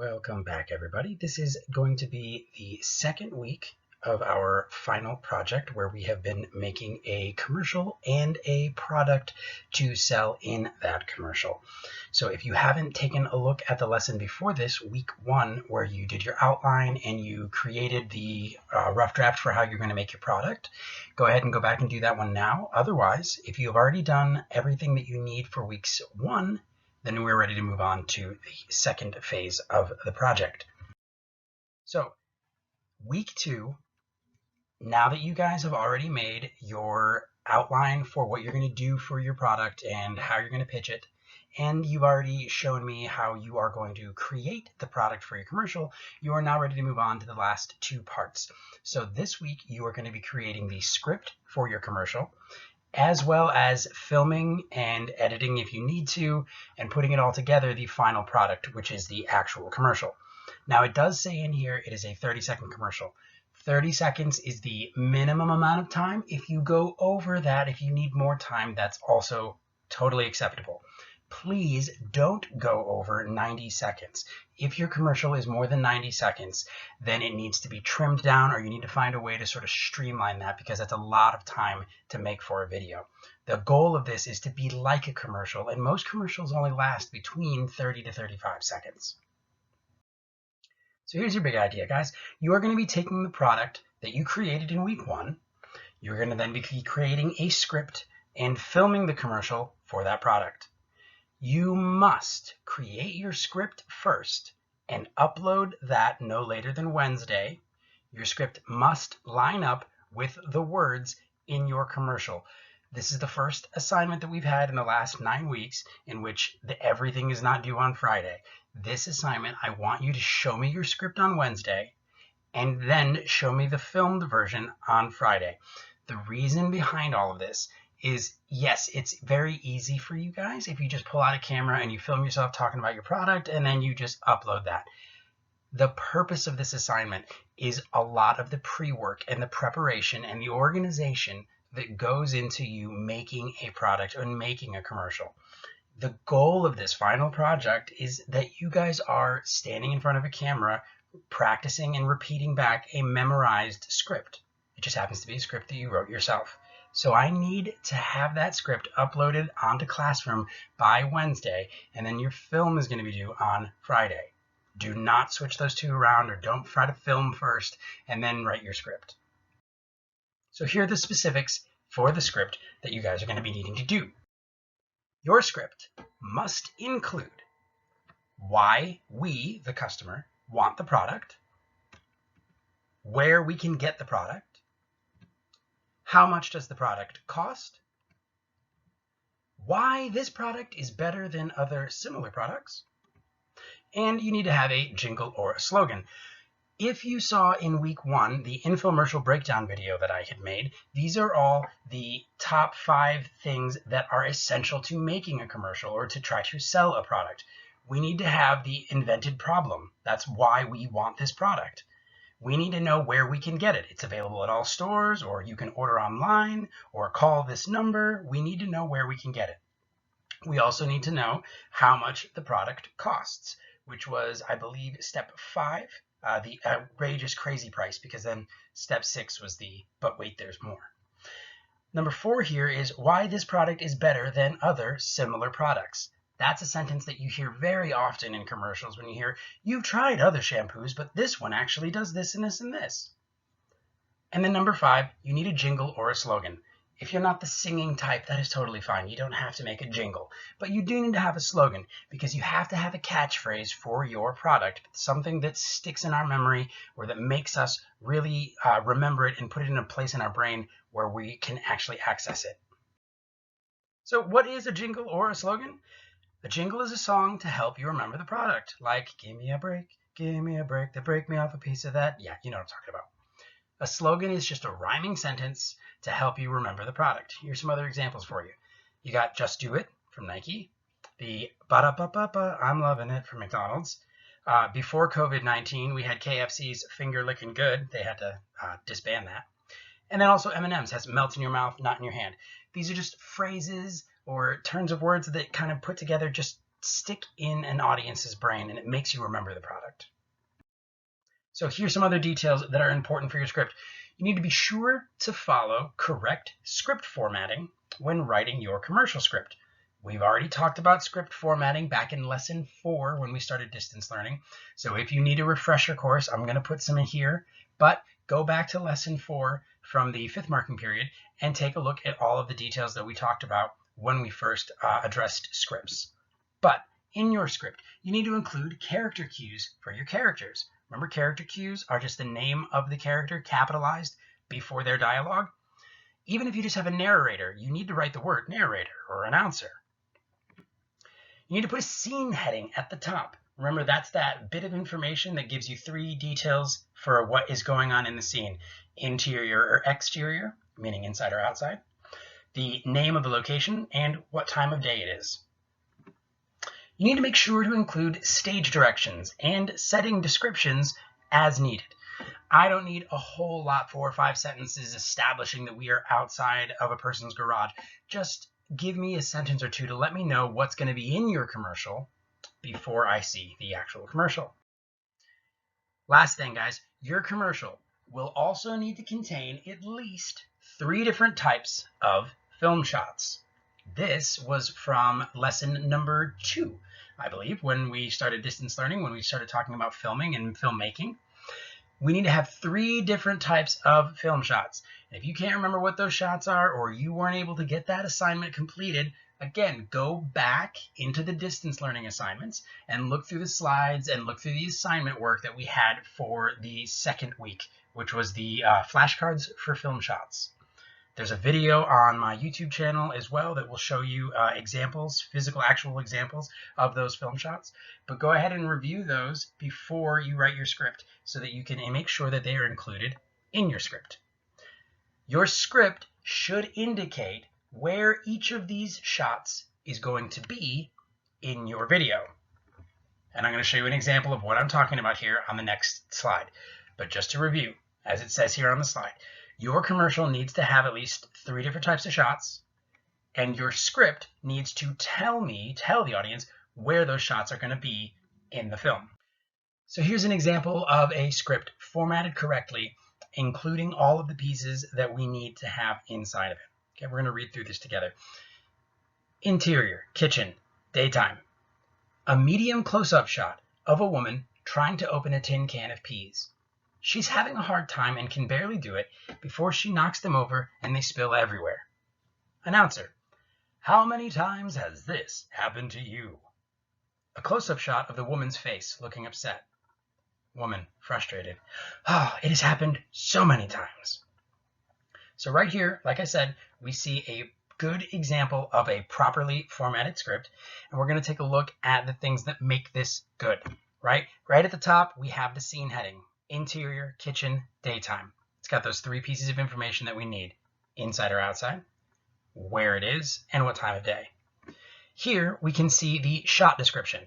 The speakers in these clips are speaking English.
Welcome back, everybody. This is going to be the second week of our final project where we have been making a commercial and a product to sell in that commercial. So if you haven't taken a look at the lesson before this, week one, where you did your outline and you created the rough draft for how you're going to make your product, go ahead and go back and do that one now. Otherwise, if you have already done everything that you need for weeks one, then we're ready to move on to the second phase of the project. So week two, now that you guys have already made your outline for what you're going to do for your product and how you're going to pitch it, and you've already shown me how you are going to create the product for your commercial, you are now ready to move on to the last two parts. So this week, you are going to be creating the script for your commercial, as well as filming and editing if you need to, and putting it all together, the final product, which is the actual commercial. Now, it does say in here it is a 30-second commercial. 30 seconds is the minimum amount of time. If you go over that, if you need more time, that's also totally acceptable. Please don't go over 90 seconds. If your commercial is more than 90 seconds, then it needs to be trimmed down, or you need to find a way to sort of streamline that, because that's a lot of time to make for a video. The goal of this is to be like a commercial, and most commercials only last between 30 to 35 seconds. So here's your big idea, guys. You are going to be taking the product that you created in week one. You're going to then be creating a script and filming the commercial for that product. You must create your script first and upload that no later than Wednesday. Your script must line up with the words in your commercial. This is the first assignment that we've had in the last 9 weeks in which everything is not due on Friday. This assignment, I want you to show me your script on Wednesday and then show me the filmed version on Friday. The reason behind all of this is, yes, it's very easy for you guys if you just pull out a camera and you film yourself talking about your product and then you just upload that. The purpose of this assignment is a lot of the pre-work and the preparation and the organization that goes into you making a product and making a commercial. The goal of this final project is that you guys are standing in front of a camera, practicing and repeating back a memorized script. It just happens to be a script that you wrote yourself. So I need to have that script uploaded onto Classroom by Wednesday, and then your film is going to be due on Friday. Do not switch those two around, or don't try to film first and then write your script. So here are the specifics for the script that you guys are going to be needing to do. Your script must include why we, the customer, want the product, where we can get the product, how much does the product cost, why this product is better than other similar products, and you need to have a jingle or a slogan. If you saw in week one the infomercial breakdown video that I had made, these are all the top 5 things that are essential to making a commercial or to try to sell a product. We need to have the invented problem. That's why we want this product. We need to know where we can get it. It's available at all stores, or you can order online, or call this number. We need to know where we can get it. We also need to know how much the product costs, which was, I believe, step 5, the outrageous crazy price, because then step 6 was the, but wait, there's more. Number 4 here is why this product is better than other similar products. That's a sentence that you hear very often in commercials when you hear, you've tried other shampoos, but this one actually does this and this and this. And then number 5, you need a jingle or a slogan. If you're not the singing type, that is totally fine. You don't have to make a jingle, but you do need to have a slogan, because you have to have a catchphrase for your product, something that sticks in our memory or that makes us really remember it and put it in a place in our brain where we can actually access it. So what is a jingle or a slogan? A jingle is a song to help you remember the product, like give me a break, they break me off a piece of that. Yeah, you know what I'm talking about. A slogan is just a rhyming sentence to help you remember the product. Here's some other examples for you. You got Just Do It from Nike, the ba-da-ba-ba-ba, I'm loving it from McDonald's. Before COVID-19, we had KFC's Finger Lickin' Good. They had to disband that. And then also M&M's has melt in your mouth, not in your hand. These are just phrases or turns of words that kind of put together just stick in an audience's brain and it makes you remember the product. So here's some other details that are important for your script. You need to be sure to follow correct script formatting when writing your commercial script. We've already talked about script formatting back in lesson 4 when we started distance learning. So if you need a refresher course, I'm going to put some in here, but go back to lesson 4 from the 5th marking period and take a look at all of the details that we talked about when we first addressed scripts. But in your script, you need to include character cues for your characters. Remember, character cues are just the name of the character capitalized before their dialogue. Even if you just have a narrator, you need to write the word narrator or announcer. You need to put a scene heading at the top. Remember, that's that bit of information that gives you 3 details for what is going on in the scene. Interior or exterior, meaning inside or outside. The name of the location and what time of day it is. You need to make sure to include stage directions and setting descriptions as needed. I don't need a whole lot, 4 or 5 sentences establishing that we are outside of a person's garage. Just give me a sentence or 2 to let me know what's going to be in your commercial before I see the actual commercial. Last thing, guys, your commercial will also need to contain at least 3 different types of film shots. This was from lesson number 2, I believe, when we started distance learning, when we started talking about filming and filmmaking. We need to have 3 different types of film shots. And if you can't remember what those shots are, or you weren't able to get that assignment completed, again, go back into the distance learning assignments and look through the slides and look through the assignment work that we had for the 2nd week, which was the flashcards for film shots. There's a video on my YouTube channel as well that will show you examples, physical, actual examples of those film shots. But go ahead and review those before you write your script so that you can make sure that they are included in your script. Your script should indicate where each of these shots is going to be in your video. And I'm going to show you an example of what I'm talking about here on the next slide. But just to review, as it says here on the slide, your commercial needs to have at least 3 different types of shots, and your script needs to tell the audience where those shots are going to be in the film. So here's an example of a script formatted correctly, including all of the pieces that we need to have inside of it. Okay, we're going to read through this together. Interior, kitchen, daytime. A medium close-up shot of a woman trying to open a tin can of peas. She's having a hard time and can barely do it before she knocks them over and they spill everywhere. Announcer, how many times has this happened to you? A close-up shot of the woman's face looking upset. Woman, frustrated. Oh, it has happened so many times. So right here, like I said, we see a good example of a properly formatted script, and we're going to take a look at the things that make this good, right? Right at the top, we have the scene heading. Interior, kitchen, daytime. It's got those 3 pieces of information that we need. Inside or outside, where it is, and what time of day. Here we can see the shot description.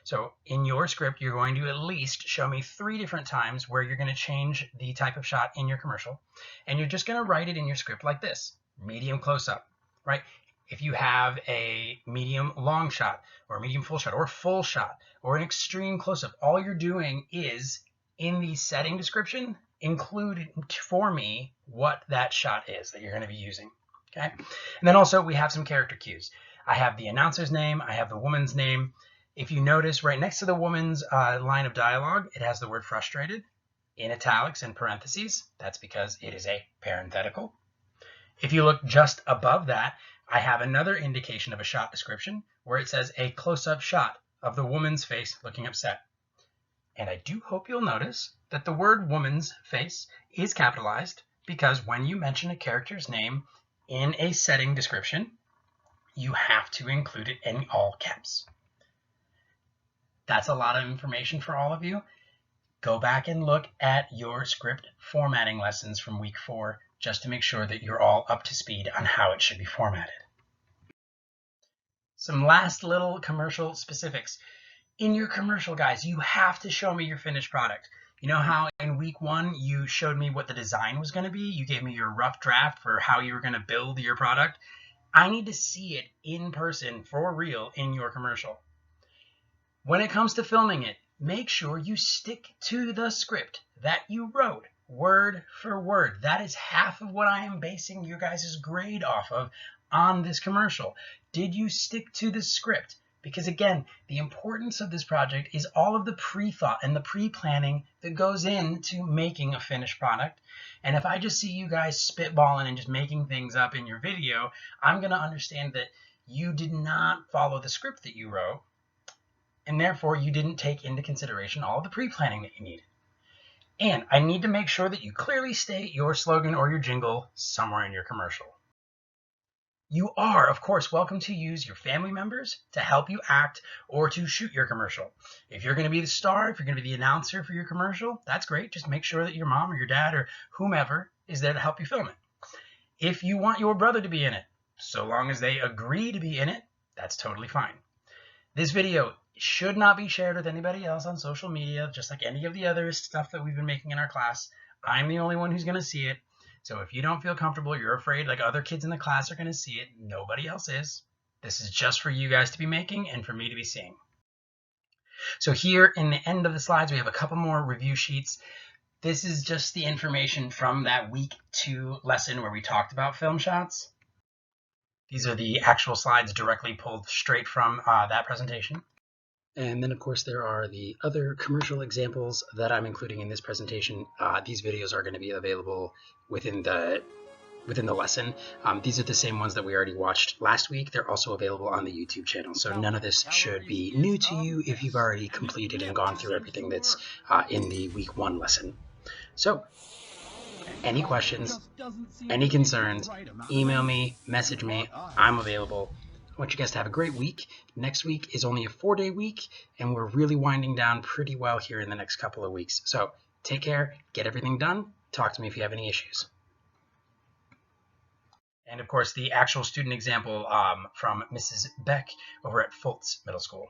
So in your script, you're going to at least show me 3 different times where you're going to change the type of shot in your commercial. And you're just going to write it in your script like this. Medium close-up, right? If you have a medium long shot, or a medium full shot, or a full shot, or an extreme close-up, all you're doing is in the setting description, include for me what that shot is that you're going to be using. Okay. And then also we have some character cues. I have the announcer's name. I have the woman's name. If you notice right next to the woman's line of dialogue, it has the word frustrated in italics and parentheses. That's because it is a parenthetical. If you look just above that, I have another indication of a shot description where it says a close-up shot of the woman's face looking upset. And I do hope you'll notice that the word woman's face is capitalized because when you mention a character's name in a setting description, you have to include it in all caps. That's a lot of information for all of you. Go back and look at your script formatting lessons from week 4 just to make sure that you're all up to speed on how it should be formatted. Some last little commercial specifics. In your commercial, guys, you have to show me your finished product. You know how in week 1 you showed me what the design was going to be? You gave me your rough draft for how you were going to build your product. I need to see it in person for real in your commercial. When it comes to filming it, make sure you stick to the script that you wrote, word for word. That is half of what I am basing your guys' grade off of on this commercial. Did you stick to the script? Because again, the importance of this project is all of the pre-thought and the pre-planning that goes into making a finished product. And if I just see you guys spitballing and just making things up in your video, I'm going to understand that you did not follow the script that you wrote, and therefore you didn't take into consideration all the pre-planning that you needed. And I need to make sure that you clearly state your slogan or your jingle somewhere in your commercial. You are, of course, welcome to use your family members to help you act or to shoot your commercial. If you're going to be the star, if you're going to be the announcer for your commercial, that's great. Just make sure that your mom or your dad or whomever is there to help you film it. If you want your brother to be in it, so long as they agree to be in it, that's totally fine. This video should not be shared with anybody else on social media, just like any of the other stuff that we've been making in our class. I'm the only one who's going to see it. So if you don't feel comfortable, you're afraid like other kids in the class are going to see it, nobody else is. This is just for you guys to be making and for me to be seeing. So here in the end of the slides, we have a couple more review sheets. This is just the information from that week 2 lesson where we talked about film shots. These are the actual slides directly pulled straight from that presentation. And then, of course, there are the other commercial examples that I'm including in this presentation. These videos are going to be available within the lesson. These are the same ones that we already watched last week. They're also available on the YouTube channel. So none of this should be new to you if you've already completed and gone through everything that's in the week 1 lesson. So any questions, any concerns, email me, message me. I'm available. I want you guys to have a great week. Next week is only a 4-day week, and we're really winding down pretty well here in the next couple of weeks. So take care, get everything done. Talk to me if you have any issues. And of course, the actual student example from Mrs. Beck over at Fultz Middle School.